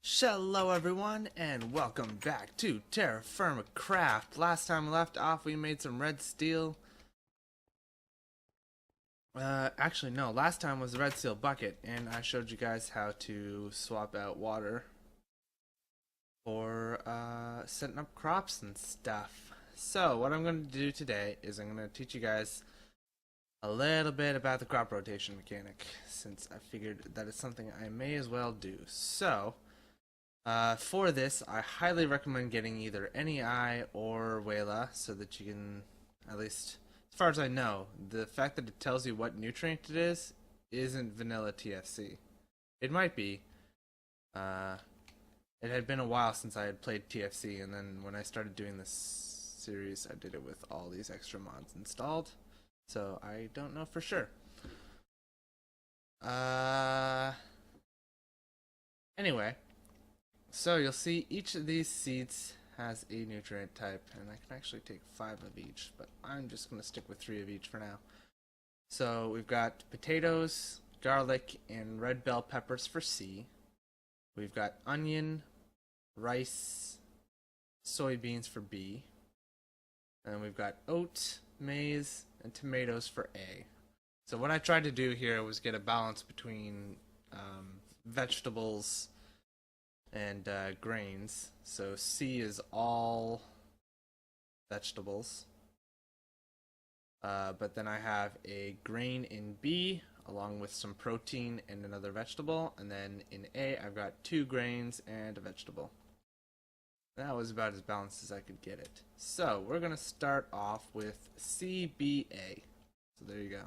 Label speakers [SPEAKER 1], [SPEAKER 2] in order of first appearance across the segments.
[SPEAKER 1] Hello everyone, and welcome back to TerraFirmaCraft. Last time we left off, we made some red steel. Actually no, last time was the red steel bucket, and I showed you guys how to swap out water for setting up crops and stuff. So what I'm going to do today is I'm going to teach you guys a little bit about the crop rotation mechanic, since I figured that it's something I may as well do. So for this, I highly recommend getting either NEI or Wayla so that you can, at least as far as I know, the fact that it tells you what nutrient it is isn't vanilla TFC. It might be. It had been a while since I had played TFC, and then when I started doing this series, I did it with all these extra mods installed, so I don't know for sure. Anyway. So you'll see each of these seeds has a nutrient type, and I can actually take 5 of each, but I'm just going to stick with 3 of each for now. So we've got potatoes, garlic, and red bell peppers for C. We've got onion, rice, soybeans for B. And we've got oat, maize, and tomatoes for A. So what I tried to do here was get a balance between vegetables and grains. So C is all vegetables, but then I have a grain in B along with some protein and another vegetable, and then in A I've got 2 grains and a vegetable. That was about as balanced as I could get it. So we're gonna start off with CBA. So there you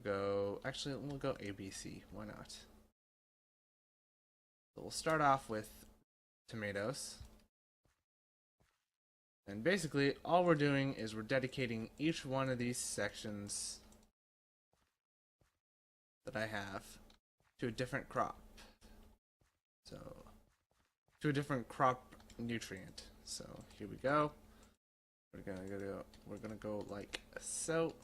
[SPEAKER 1] go. Actually, we'll go ABC. Why not? So we'll start off with tomatoes. And basically, all we're doing is we're dedicating each one of these sections that I have to a different crop. So, to a different crop nutrient. So, here we go. We're gonna go like so.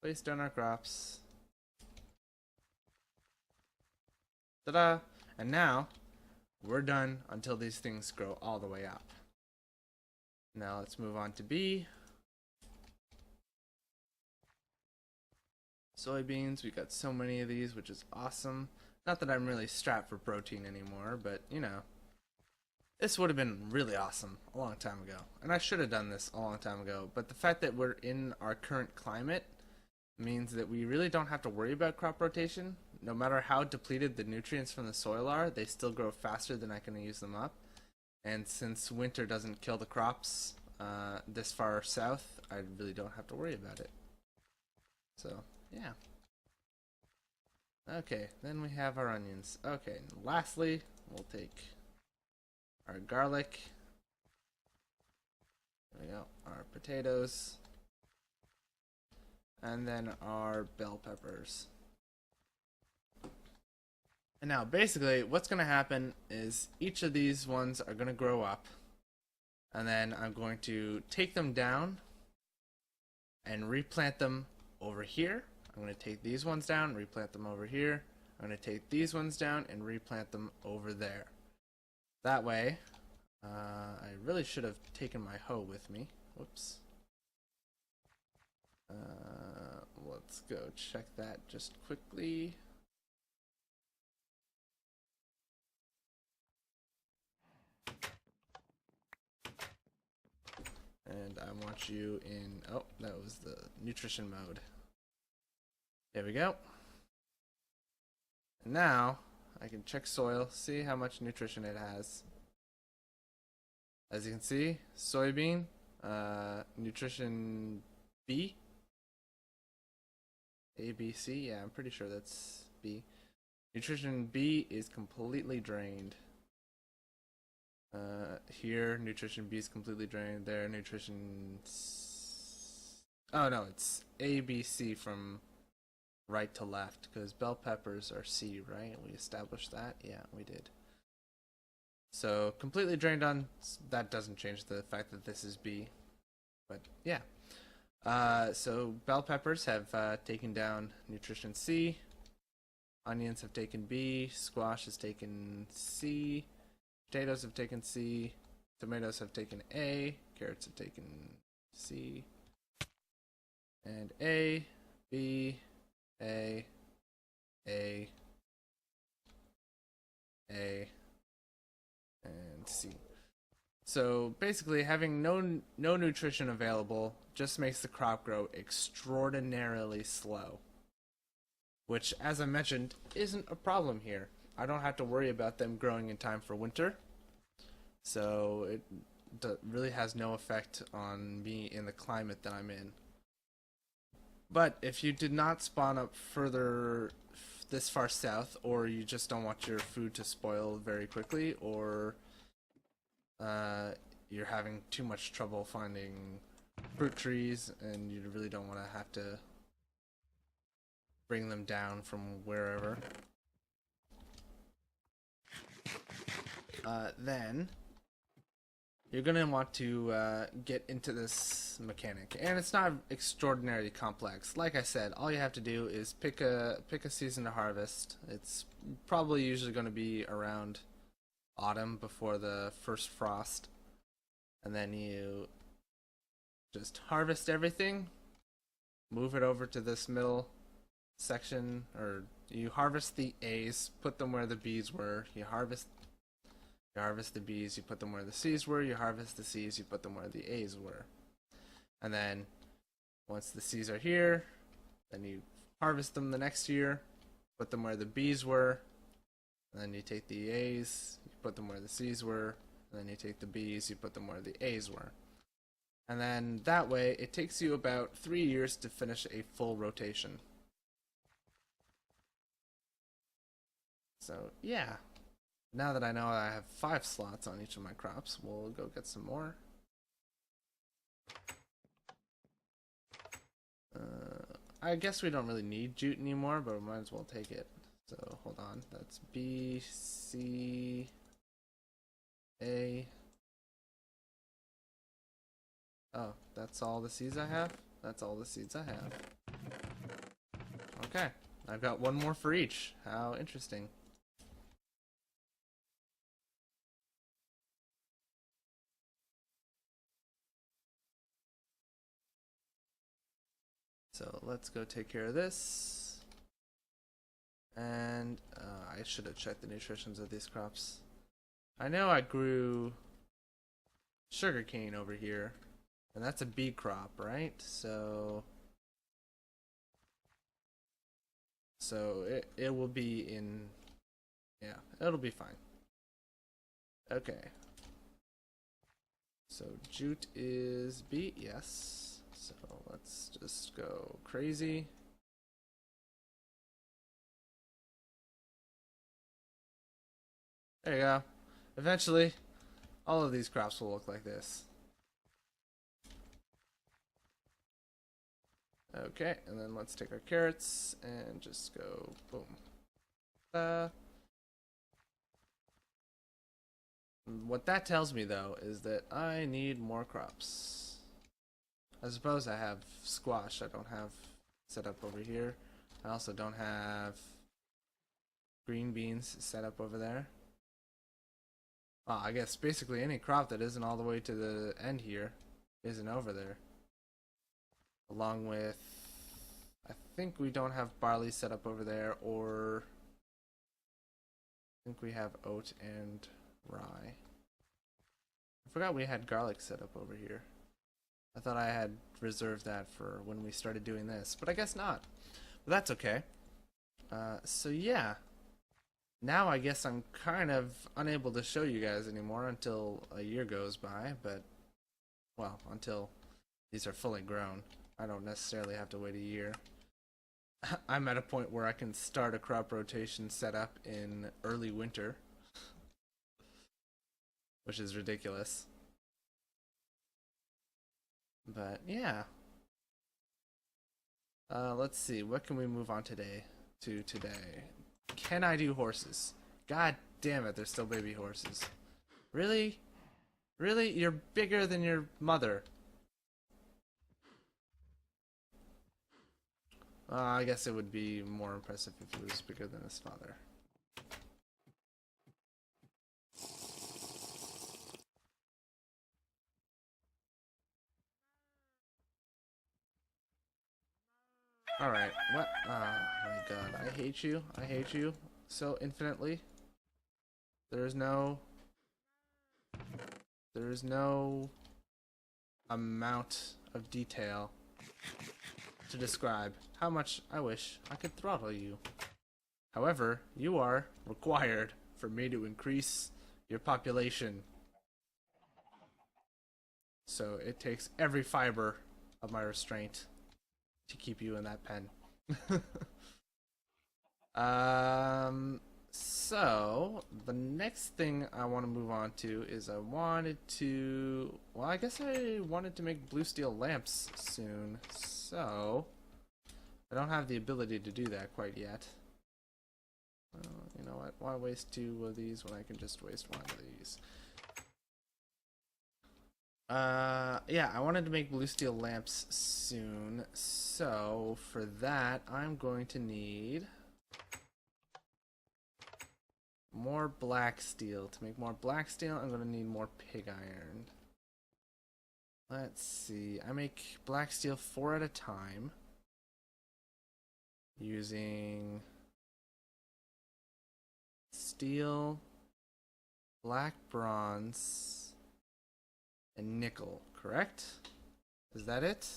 [SPEAKER 1] Place down our crops. Ta-da! And now, we're done until these things grow all the way up. Now let's move on to B. Soybeans, we got so many of these, which is awesome. Not that I'm really strapped for protein anymore, but you know, this would have been really awesome a long time ago. And I should have done this a long time ago, but the fact that we're in our current climate means that we really don't have to worry about crop rotation. No matter how depleted the nutrients from the soil are, they still grow faster than I can use them up. And since winter doesn't kill the crops this far south, I really don't have to worry about it. So, yeah. Okay, then we have our onions. Okay, and lastly, we'll take our garlic. There we go, our potatoes. And then our bell peppers. And now basically what's going to happen is each of these ones are going to grow up, and then I'm going to take them down and replant them over here. I'm going to take these ones down, replant them over here. I'm going to take these ones down and replant them over there. That way, I really should have taken my hoe with me. Whoops. Let's go check that just quickly. And I want you in, oh, that was the nutrition mode. There we go. And now I can check soil, see how much nutrition it has. As you can see, soybean, nutrition B. A, B, C, yeah, I'm pretty sure that's B. Nutrition B is completely drained. Here, nutrition B is completely drained. There, nutrition oh no, it's A, B, C from right to left, because bell peppers are C, right? We established that? Yeah, we did. So, completely drained on, that doesn't change the fact that this is B. But, yeah. So bell peppers have taken down nutrition C. Onions have taken B. Squash has taken C. Potatoes have taken C. Tomatoes have taken A. Carrots have taken C. And A, B, A, A, A, and C. So basically having no nutrition available just makes the crop grow extraordinarily slow. Which, as I mentioned, isn't a problem here. I don't have to worry about them growing in time for winter. So it really has no effect on me in the climate that I'm in. But if you did not spawn up further this far south, or you just don't want your food to spoil very quickly, or you're having too much trouble finding fruit trees and you really don't want to have to bring them down from wherever, then you're going to want to get into this mechanic. And it's not extraordinarily complex. Like I said, all you have to do is pick a season to harvest. It's probably usually going to be around autumn before the first frost. And then you just harvest everything, move it over to this middle section, or you harvest the A's, put them where the B's were. You harvest the B's, you put them where the C's were. You harvest the C's, you put them where the A's were. And then once the C's are here, then you harvest them the next year, put them where the B's were. And then you take the A's, you put them where the C's were. And then you take the B's, you put them where the A's were. And then that way it takes you about 3 years to finish a full rotation. So yeah, now that I know I have 5 slots on each of my crops, we'll go get some more. I guess we don't really need jute anymore, but we might as well take it. So hold on, that's B, C, A. Oh, that's all the seeds I have? That's all the seeds I have. Okay, I've got one more for each. How interesting. So let's go take care of this. And I should have checked the nutritions of these crops. I know I grew sugarcane over here, and that's a B crop, right? So it will be in, yeah, it'll be fine. Okay. So jute is B, yes. So let's just go crazy. There you go. Eventually, all of these crops will look like this. Okay, and then let's take our carrots and just go boom. What that tells me though is that I need more crops. I suppose I have squash I don't have set up over here. I also don't have green beans set up over there. Well, I guess basically any crop that isn't all the way to the end here isn't over there. Along with, I think we don't have barley set up over there, or I think we have oat and rye. I forgot we had garlic set up over here. I thought I had reserved that for when we started doing this, but I guess not. But that's okay. So yeah, now I guess I'm kind of unable to show you guys anymore until a year goes by, but, well, until these are fully grown. I don't necessarily have to wait a year. I'm at a point where I can start a crop rotation setup in early winter, which is ridiculous. But yeah, let's see, what can we move on today? Can I do horses? God damn it, they're still baby horses. Really? Really? You're bigger than your mother. I guess it would be more impressive if it was bigger than his father. Alright, what? Oh my god, I hate you. I hate you so infinitely. There's no amount of detail to describe how much I wish I could throttle you. However, you are required for me to increase your population. So it takes every fiber of my restraint to keep you in that pen. So the next thing I want to move on to is I wanted to, well, I guess I wanted to make blue steel lamps soon, so I don't have the ability to do that quite yet. You know what, why waste 2 of these when I can just waste 1 of these? Yeah, I wanted to make blue steel lamps soon, so for that I'm going to need more black steel. To make more black steel, I'm going to need more pig iron. Let's see, I make black steel 4 at a time using steel, black bronze, and nickel, correct? Is that it?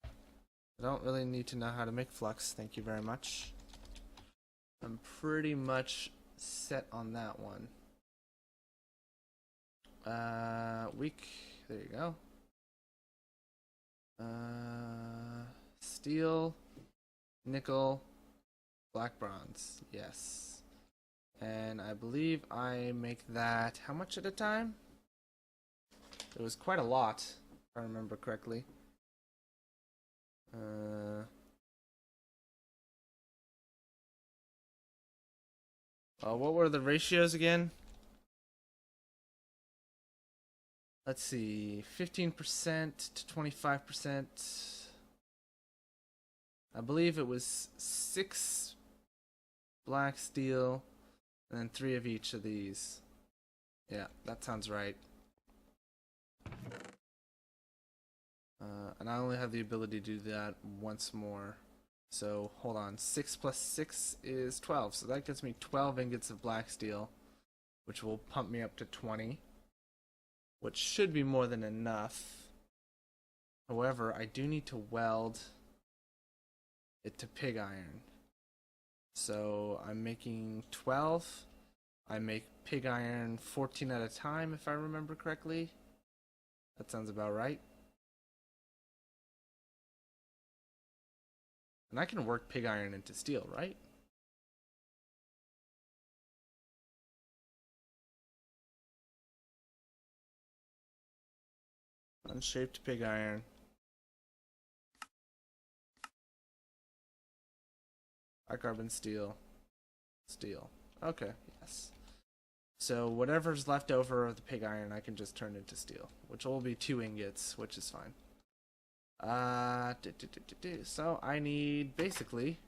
[SPEAKER 1] I don't really need to know how to make flux, thank you very much. I'm pretty much set on that one. Weak, there you go. Steel, nickel, black bronze, yes. And I believe I make that, how much at a time? It was quite a lot, if I remember correctly. What were the ratios again? Let's see, 15% to 25%. I believe it was 6 black steel and then 3 of each of these. Yeah, that sounds right. And I only have the ability to do that once more. So, hold on. 6 plus 6 is 12. So that gets me 12 ingots of black steel, which will pump me up to 20. Which should be more than enough. However, I do need to weld it to pig iron. So, I'm making 12. I make pig iron 14 at a time, if I remember correctly. That sounds about right. And I can work pig iron into steel, right? Unshaped pig iron. High carbon steel. Steel. Okay, yes. So whatever's left over of the pig iron, I can just turn into steel, which will be 2 ingots, which is fine. So I need basically,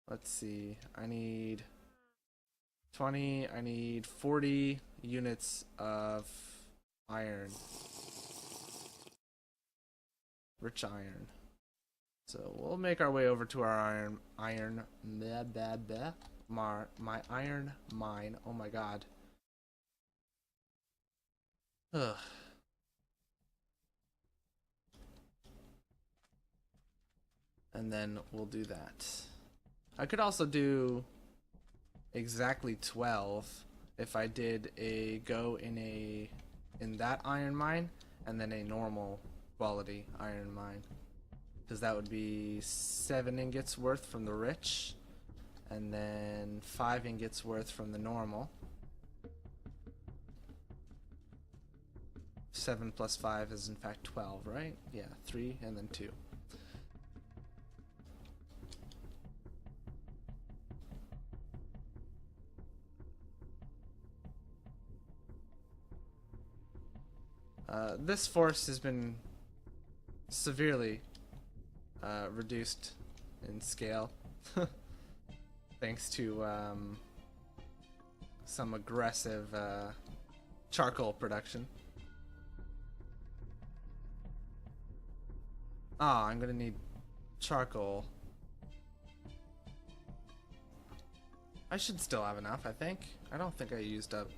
[SPEAKER 1] let's see, I need 20, I need 40 units of iron. Rich iron. So we'll make our way over to our my iron mine. Oh my god. Ugh. And then we'll do that. I could also do exactly 12 if I did a go in that iron mine and then a normal quality iron mine, because that would be 7 ingots worth from the rich and then 5 ingots worth from the normal. 7 plus 5 is in fact 12, right? Yeah, 3 and then 2. This force has been severely reduced in scale thanks to some aggressive charcoal production. Ah, I'm gonna need charcoal. I should still have enough, I think. I don't think I used up.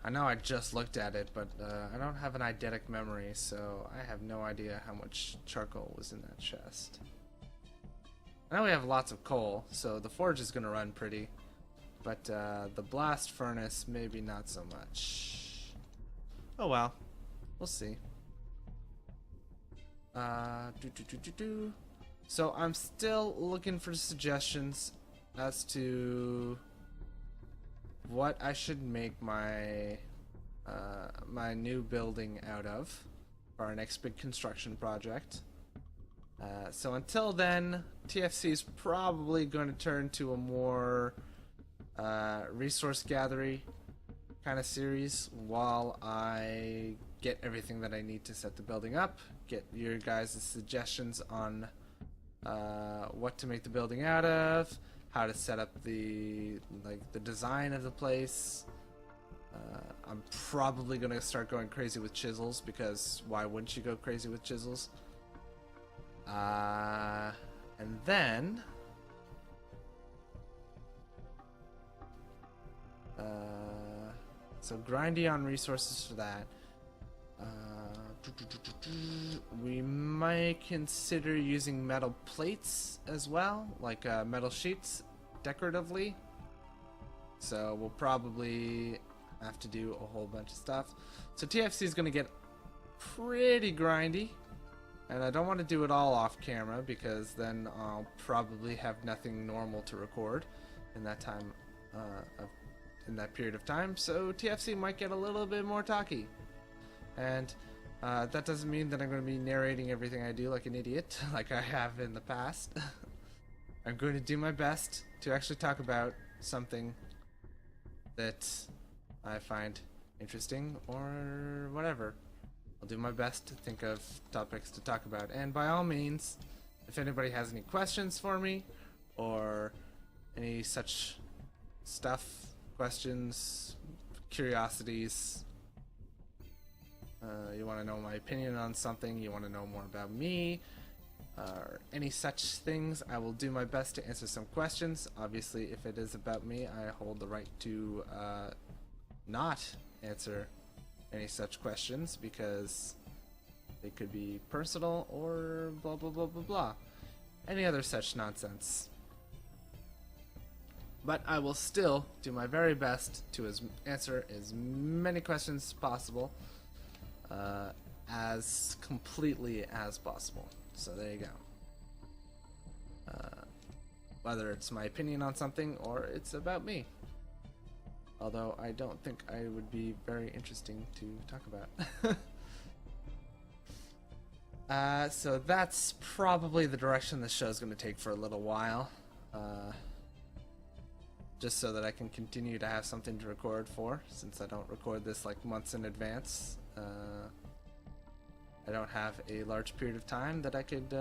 [SPEAKER 1] I know I just looked at it, but I don't have an eidetic memory, so I have no idea how much charcoal was in that chest. I know we have lots of coal, so the forge is gonna run pretty, but the blast furnace maybe not so much. Oh well, we'll see. So I'm still looking for suggestions as to what I should make my my new building out of for our next big construction project. So until then, TFC is probably going to turn to a more resource gathering kind of series while I get everything that I need to set the building up, get your guys' suggestions on what to make the building out of, how to set up the design of the place. I'm probably gonna start going crazy with chisels, because why wouldn't you go crazy with chisels? And then so grindy on resources for that. We might consider using metal plates as well, like metal sheets decoratively. So we'll probably have to do a whole bunch of stuff. So TFC is going to get pretty grindy, and I don't want to do it all off camera, because then I'll probably have nothing normal to record in that time, in that period of time. So TFC might get a little bit more talky, and that doesn't mean that I'm going to be narrating everything I do like an idiot, like I have in the past. I'm going to do my best to actually talk about something that I find interesting or whatever. I'll do my best to think of topics to talk about. And by all means, if anybody has any questions for me or any such stuff, questions, curiosities, you want to know my opinion on something, you want to know more about me, or any such things, I will do my best to answer some questions. Obviously, if it is about me, I hold the right to not answer any such questions, because they could be personal or blah blah blah blah blah. Any other such nonsense. But I will still do my very best to answer as many questions as possible, as completely as possible. So there you go. Whether it's my opinion on something or it's about me. Although I don't think I would be very interesting to talk about. So that's probably the direction this show's going to take for a little while. Just so that I can continue to have something to record for, since I don't record this like months in advance. I don't have a large period of time that I could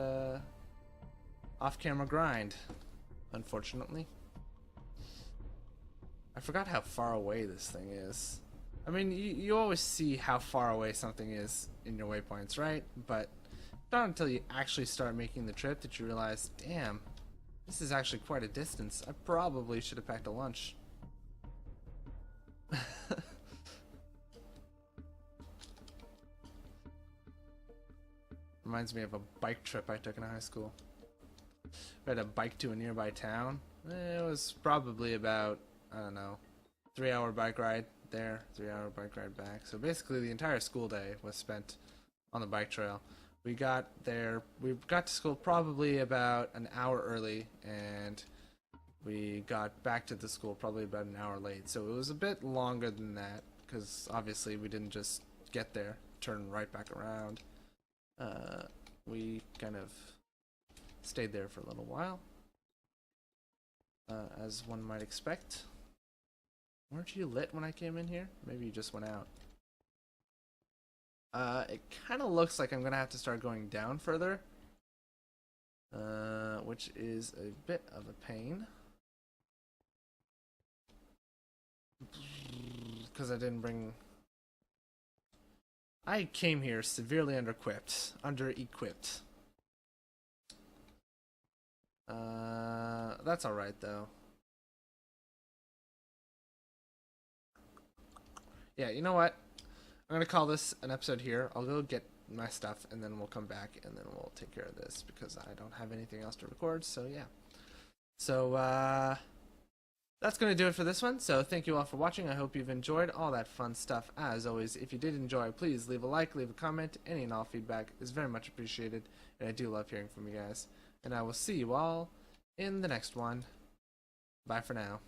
[SPEAKER 1] off-camera grind, unfortunately. I forgot how far away this thing is. I mean, you always see how far away something is in your waypoints, right? But not until you actually start making the trip that you realize, damn, this is actually quite a distance. I probably should have packed a lunch. Reminds me of a bike trip I took in high school. We had a bike to a nearby town. It was probably about, I don't know, 3-hour bike ride there, 3-hour bike ride back. So basically the entire school day was spent on the bike trail. We got there, we got to school probably about an hour early, and we got back to the school probably about an hour late. So it was a bit longer than that, because obviously we didn't just get there, turn right back around. We kind of stayed there for a little while, as one might expect. Weren't you lit when I came in here? Maybe you just went out. It kind of looks like I'm gonna have to start going down further, which is a bit of a pain. Because I didn't bring... I came here severely under-equipped. That's alright, though. Yeah, you know what? I'm gonna call this an episode here. I'll go get my stuff, and then we'll come back, and then we'll take care of this, because I don't have anything else to record, so yeah. So, that's going to do it for this one. So thank you all for watching. I hope you've enjoyed all that fun stuff. As always, if you did enjoy, please leave a like, leave a comment. Any and all feedback is very much appreciated, and I do love hearing from you guys. And I will see you all in the next one. Bye for now.